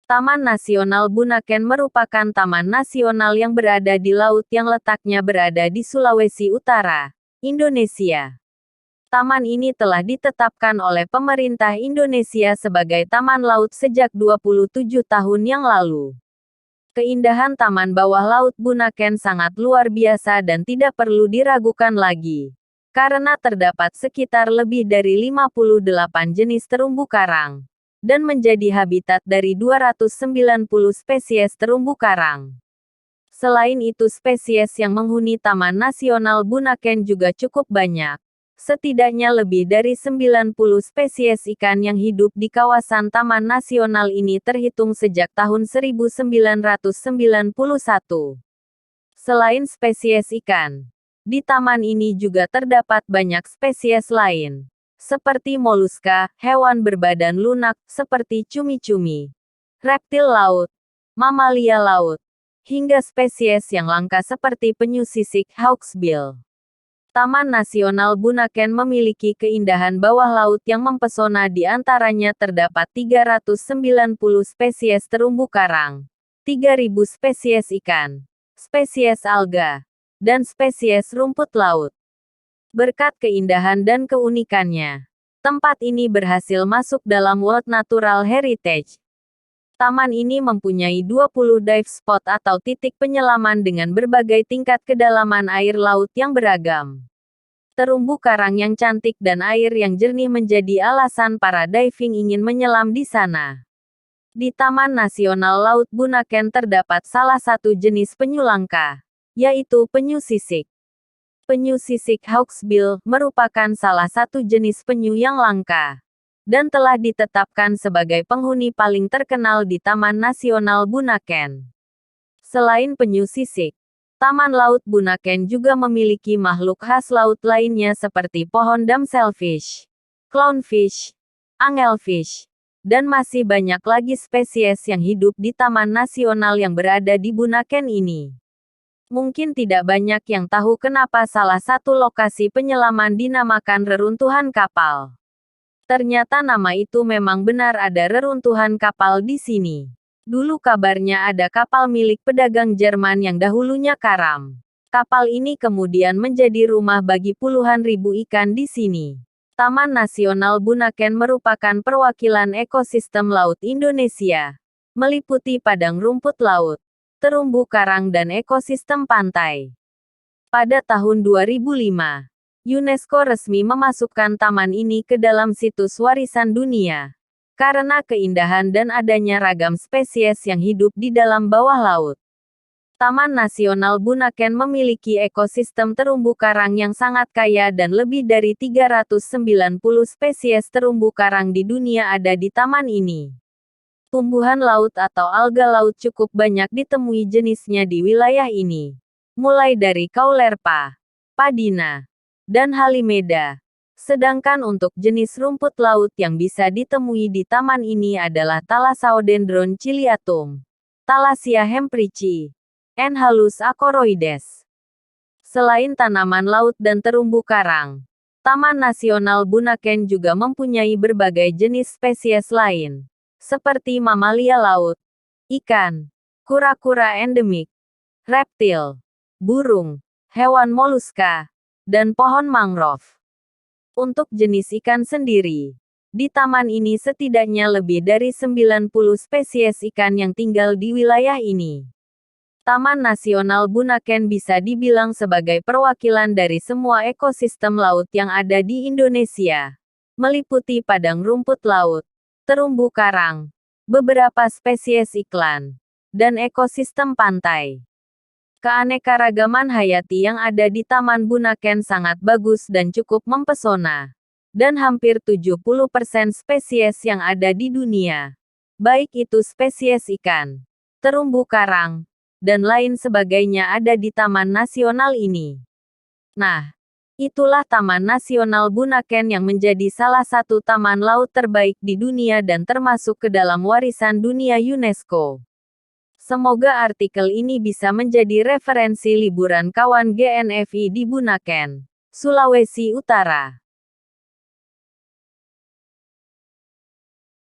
Taman Nasional Bunaken merupakan taman nasional yang berada di laut yang letaknya berada di Sulawesi Utara, Indonesia. Taman ini telah ditetapkan oleh pemerintah Indonesia sebagai taman laut sejak 27 tahun yang lalu. Keindahan taman bawah laut Bunaken sangat luar biasa dan tidak perlu diragukan lagi. Karena terdapat sekitar lebih dari 58 jenis terumbu karang. Dan menjadi habitat dari 290 spesies terumbu karang. Selain itu spesies yang menghuni Taman Nasional Bunaken juga cukup banyak. Setidaknya lebih dari 90 spesies ikan yang hidup di kawasan Taman Nasional ini terhitung sejak tahun 1991. Selain spesies ikan, di taman ini juga terdapat banyak spesies lain. Seperti moluska, hewan berbadan lunak, seperti cumi-cumi, reptil laut, mamalia laut, hingga spesies yang langka seperti penyu sisik hawksbill. Taman Nasional Bunaken memiliki keindahan bawah laut yang mempesona, di antaranya terdapat 390 spesies terumbu karang, 3.000 spesies ikan, spesies alga, dan spesies rumput laut. Berkat keindahan dan keunikannya, tempat ini berhasil masuk dalam World Natural Heritage. Taman ini mempunyai 20 dive spot atau titik penyelaman dengan berbagai tingkat kedalaman air laut yang beragam. Terumbu karang yang cantik dan air yang jernih menjadi alasan para diving ingin menyelam di sana. Di Taman Nasional Laut Bunaken terdapat salah satu jenis penyu langka, yaitu penyu sisik. Penyu sisik hawksbill merupakan salah satu jenis penyu yang langka dan telah ditetapkan sebagai penghuni paling terkenal di Taman Nasional Bunaken. Selain penyu sisik, Taman Laut Bunaken juga memiliki makhluk khas laut lainnya seperti pohon damselfish, clownfish, angelfish, dan masih banyak lagi spesies yang hidup di Taman Nasional yang berada di Bunaken ini. Mungkin tidak banyak yang tahu kenapa salah satu lokasi penyelaman dinamakan reruntuhan kapal. Ternyata nama itu memang benar, ada reruntuhan kapal di sini. Dulu kabarnya ada kapal milik pedagang Jerman yang dahulunya karam. Kapal ini kemudian menjadi rumah bagi puluhan ribu ikan di sini. Taman Nasional Bunaken merupakan perwakilan ekosistem laut Indonesia. Meliputi padang rumput laut, terumbu karang dan ekosistem pantai. Pada tahun 2005, UNESCO resmi memasukkan taman ini ke dalam situs warisan dunia. Karena keindahan dan adanya ragam spesies yang hidup di dalam bawah laut. Taman Nasional Bunaken memiliki ekosistem terumbu karang yang sangat kaya dan lebih dari 390 spesies terumbu karang di dunia ada di taman ini. Tumbuhan laut atau alga laut cukup banyak ditemui jenisnya di wilayah ini. Mulai dari Caulerpa, Padina, dan Halimeda. Sedangkan untuk jenis rumput laut yang bisa ditemui di taman ini adalah Thalassodendron ciliatum, Thalassia hemprichi, Enhalus acoroides. Selain tanaman laut dan terumbu karang, Taman Nasional Bunaken juga mempunyai berbagai jenis spesies lain. Seperti mamalia laut, ikan, kura-kura endemik, reptil, burung, hewan moluska, dan pohon mangrove. Untuk jenis ikan sendiri, di taman ini setidaknya lebih dari 90 spesies ikan yang tinggal di wilayah ini. Taman Nasional Bunaken bisa dibilang sebagai perwakilan dari semua ekosistem laut yang ada di Indonesia. Meliputi padang rumput laut, terumbu karang, beberapa spesies iklan, dan ekosistem pantai. Keanekaragaman hayati yang ada di Taman Bunaken sangat bagus dan cukup mempesona. Dan hampir 70% spesies yang ada di dunia, baik itu spesies ikan, terumbu karang, dan lain sebagainya ada di Taman Nasional ini. Nah, itulah Taman Nasional Bunaken yang menjadi salah satu taman laut terbaik di dunia dan termasuk ke dalam warisan dunia UNESCO. Semoga artikel ini bisa menjadi referensi liburan kawan GNFI di Bunaken, Sulawesi Utara.